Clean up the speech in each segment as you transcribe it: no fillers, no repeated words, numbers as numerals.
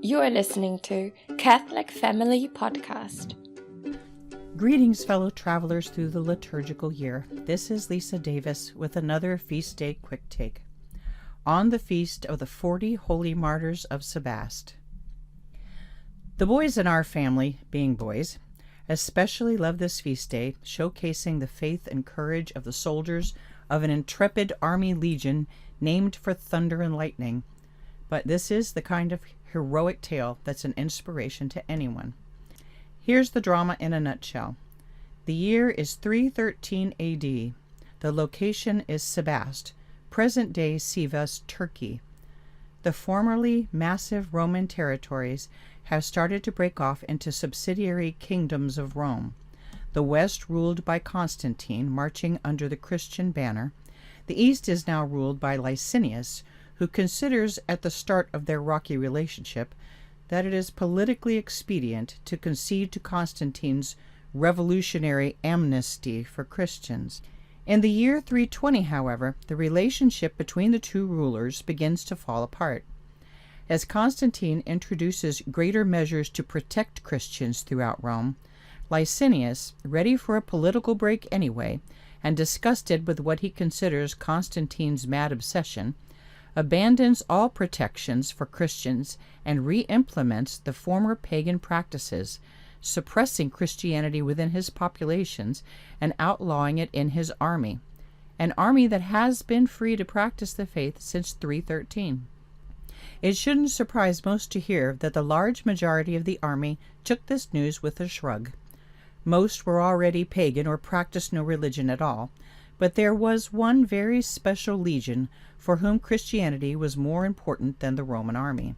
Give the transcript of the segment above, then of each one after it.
You are listening to Catholic Family Podcast. Greetings, fellow travelers through the liturgical year. This is Lisa Davis with another Feast Day Quick Take on the feast of the 40 Holy Martyrs of Sebaste. The boys in our family, being boys, especially love this feast day, showcasing the faith and courage of the soldiers of an intrepid army legion named for thunder and lightning. But this is the kind of heroic tale that's an inspiration to anyone. Here's the drama in a nutshell. The year is 313 AD. The location is Sebaste, present-day Sivas, Turkey. The formerly massive Roman territories have started to break off into subsidiary kingdoms of Rome. The west ruled by Constantine, marching under the Christian banner. The east is now ruled by Licinius, who considers at the start of their rocky relationship that it is politically expedient to concede to Constantine's revolutionary amnesty for Christians. In the year 320, however, the relationship between the two rulers begins to fall apart. As Constantine introduces greater measures to protect Christians throughout Rome, Licinius, ready for a political break anyway, and disgusted with what he considers Constantine's mad obsession, abandons all protections for Christians and re-implements the former pagan practices, suppressing Christianity within his populations and outlawing it in his army, an army that has been free to practice the faith since 313. It shouldn't surprise most to hear that the large majority of the army took this news with a shrug. Most were already pagan or practiced no religion at all, but there was one very special legion for whom Christianity was more important than the Roman army: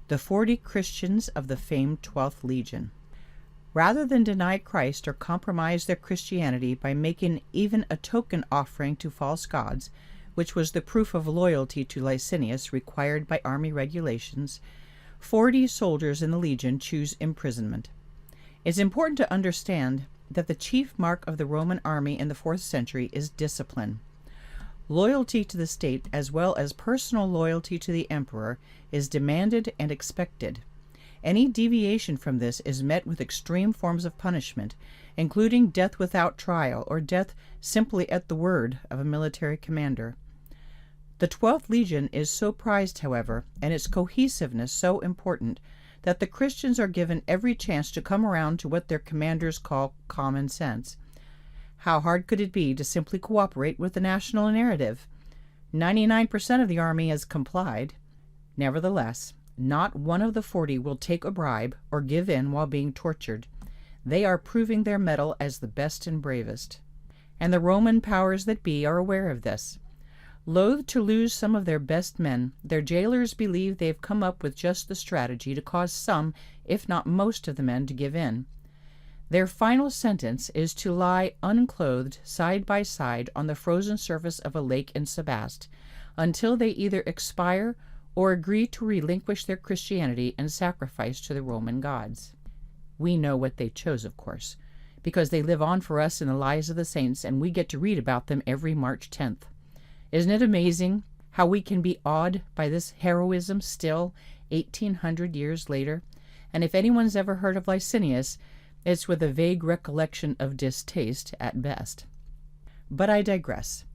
the 40 Christians of the famed 12th Legion. Rather than deny Christ or compromise their Christianity by making even a token offering to false gods, which was the proof of loyalty to Licinius required by army regulations, 40 soldiers in the legion choose imprisonment. It's important to understand that the chief mark of the Roman army in the 4th century is discipline. Loyalty to the state, as well as personal loyalty to the emperor, is demanded and expected. Any deviation from this is met with extreme forms of punishment, including death without trial or death simply at the word of a military commander. The 12th Legion is so prized, however, and its cohesiveness so important, that the Christians are given every chance to come around to what their commanders call common sense. How hard could it be to simply cooperate with the national narrative? 99% of the army has complied. Nevertheless, not one of the 40 will take a bribe or give in while being tortured. They are proving their mettle as the best and bravest. And the Roman powers that be are aware of this. Loath to lose some of their best men, their jailers believe they have come up with just the strategy to cause some, if not most of the men to give in. Their final sentence is to lie unclothed side by side on the frozen surface of a lake in Sebaste until they either expire or agree to relinquish their Christianity and sacrifice to the Roman gods. We know what they chose, of course, because they live on for us in the lives of the saints, and we get to read about them every March 10th. Isn't it amazing how we can be awed by this heroism still 1800 years later? And if anyone's ever heard of Licinius, it's with a vague recollection of distaste at best. But I digress.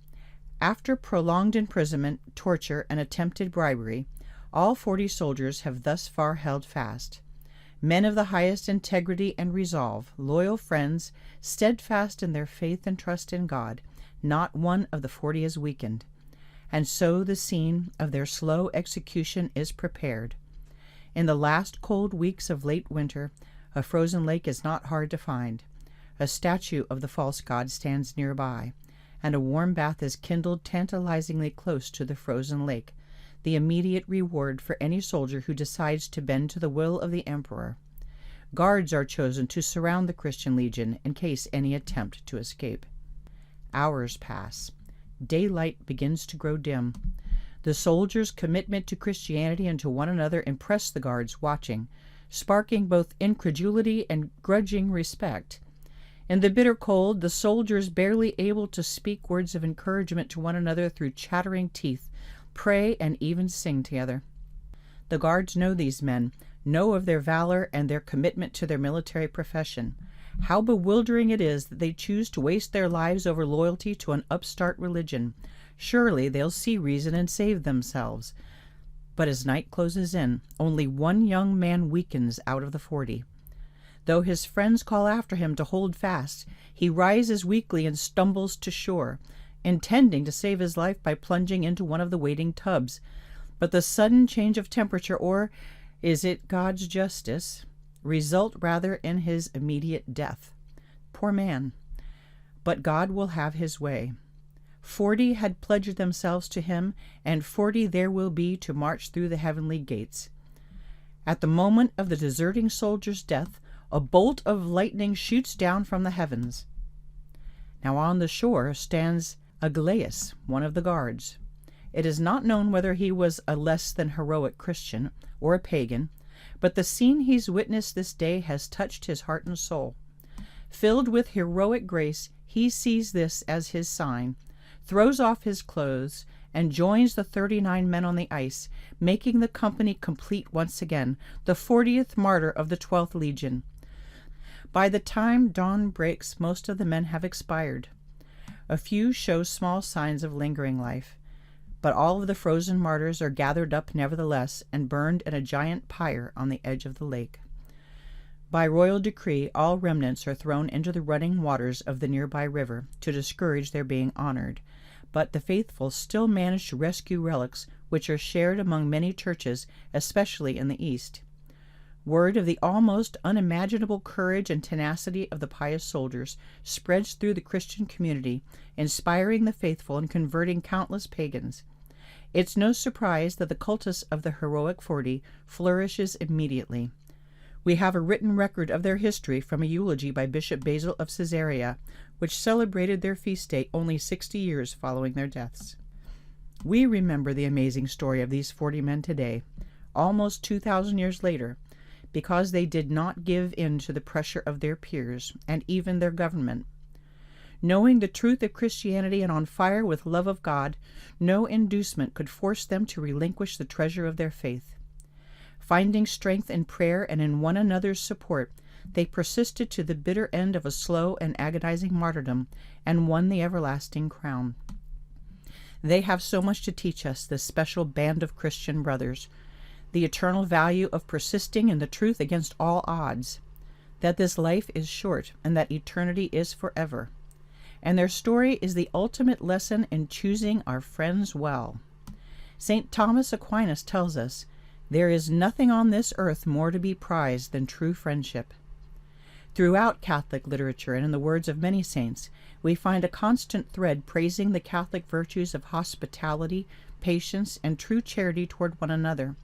After prolonged imprisonment, torture, and attempted bribery, all 40 soldiers have thus far held fast. Men of the highest integrity and resolve, loyal friends, steadfast in their faith and trust in God, not one of the 40 is weakened. And so the scene of their slow execution is prepared. In the last cold weeks of late winter, a frozen lake is not hard to find. A statue of the false god stands nearby, and a warm bath is kindled tantalizingly close to the frozen lake, the immediate reward for any soldier who decides to bend to the will of the emperor. Guards are chosen to surround the Christian legion in case any attempt to escape. Hours pass. Daylight begins to grow dim. The soldiers' commitment to Christianity and to one another impress the guards watching, sparking both incredulity and grudging respect. In the bitter cold, the soldiers, barely able to speak words of encouragement to one another through chattering teeth, pray and even sing together. The guards know these men, know of their valor and their commitment to their military profession. How bewildering it is that they choose to waste their lives over loyalty to an upstart religion. Surely they'll see reason and save themselves. But as night closes in, only one young man weakens out of the 40. Though his friends call after him to hold fast, he rises weakly and stumbles to shore, intending to save his life by plunging into one of the waiting tubs. But the sudden change of temperature, or is it God's justice, result rather in his immediate death. Poor man! But God will have his way. 40 had pledged themselves to him, and 40 there will be to march through the heavenly gates. At the moment of the deserting soldier's death, a bolt of lightning shoots down from the heavens. Now on the shore stands Aglaus, one of the guards. It is not known whether he was a less than heroic Christian or a pagan, but the scene he's witnessed this day has touched his heart and soul. Filled with heroic grace, he sees this as his sign, throws off his clothes, and joins the 39 men on the ice, making the company complete once again, the 40th martyr of the 12th Legion. By the time dawn breaks, most of the men have expired. A few show small signs of lingering life, but all of the frozen martyrs are gathered up nevertheless and burned in a giant pyre on the edge of the lake. By royal decree, all remnants are thrown into the running waters of the nearby river to discourage their being honored, but the faithful still manage to rescue relics which are shared among many churches, especially in the East. Word of the almost unimaginable courage and tenacity of the pious soldiers spreads through the Christian community, inspiring the faithful and converting countless pagans. It's no surprise that the cultus of the heroic 40 flourishes immediately. We have a written record of their history from a eulogy by Bishop Basil of Caesarea, which celebrated their feast day only 60 years following their deaths. We remember the amazing story of these 40 men today, almost 2,000 years later, because they did not give in to the pressure of their peers and even their government. Knowing the truth of Christianity and on fire with love of God, no inducement could force them to relinquish the treasure of their faith. Finding strength in prayer and in one another's support, they persisted to the bitter end of a slow and agonizing martyrdom and won the everlasting crown. They have so much to teach us, this special band of Christian brothers. The eternal value of persisting in the truth against all odds, that this life is short and that eternity is forever. And their story is the ultimate lesson in choosing our friends well. St. Thomas Aquinas tells us, "There is nothing on this earth more to be prized than true friendship." Throughout Catholic literature and in the words of many saints, we find a constant thread praising the Catholic virtues of hospitality, patience, and true charity toward one another,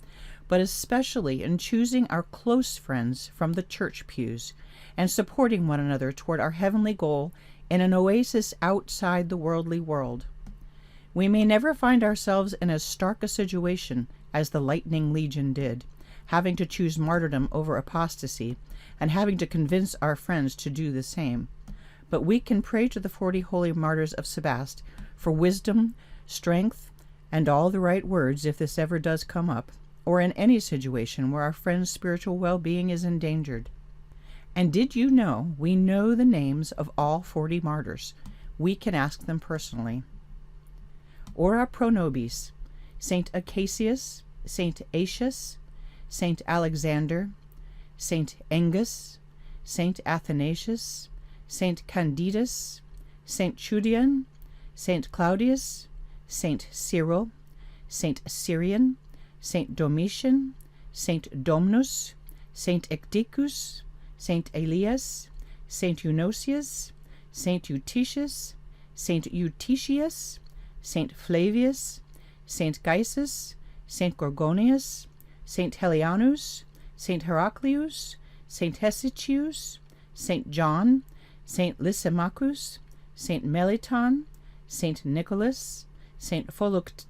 but especially in choosing our close friends from the church pews and supporting one another toward our heavenly goal in an oasis outside the worldly world. We may never find ourselves in as stark a situation as the Lightning Legion did, having to choose martyrdom over apostasy and having to convince our friends to do the same. But we can pray to the 40 Holy Martyrs of Sebaste for wisdom, strength, and all the right words if this ever does come up, or in any situation where our friend's spiritual well-being is endangered. And did you know we know the names of all 40 martyrs? We can ask them personally. Ora pro nobis, Saint Acacius, Saint Aetius, Saint Alexander, Saint Engus, Saint Athanasius, Saint Candidus, Saint Chudian, Saint Claudius, Saint Cyril, Saint Cyrian, Saint Domitian, Saint Domnus, Saint Ecdicus, Saint Elias, Saint Eunocius, Saint Eutychius, Saint Eutychius, Saint Flavius, Saint Gaius, Saint Gorgonius, Saint Helianus, Saint Heraclius, Saint Hesychius, Saint John, Saint Lysimachus, Saint Meliton, Saint Nicholas, Saint Philoctemnon,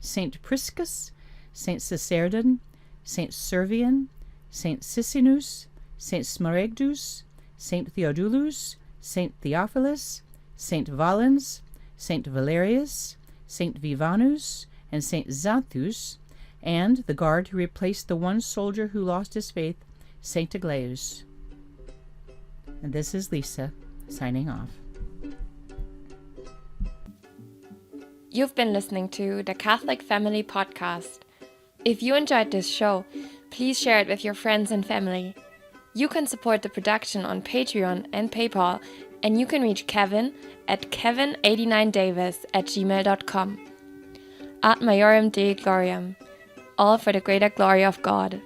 Saint Priscus, Saint Cicerdon, Saint Servian, Saint Sisinus, Saint Smaragdus, Saint Theodulus, Saint Theophilus, Saint Valens, Saint Valerius, Saint Vivanus, and Saint Xanthus, and the guard who replaced the one soldier who lost his faith, Saint Aglaeus. And this is Lisa, signing off. You've been listening to the Catholic Family Podcast. If you enjoyed this show, please share it with your friends and family. You can support the production on Patreon and PayPal, and you can reach Kevin at kevin89davis@gmail.com. Ad Maiorem Dei Gloriam, all for the greater glory of God.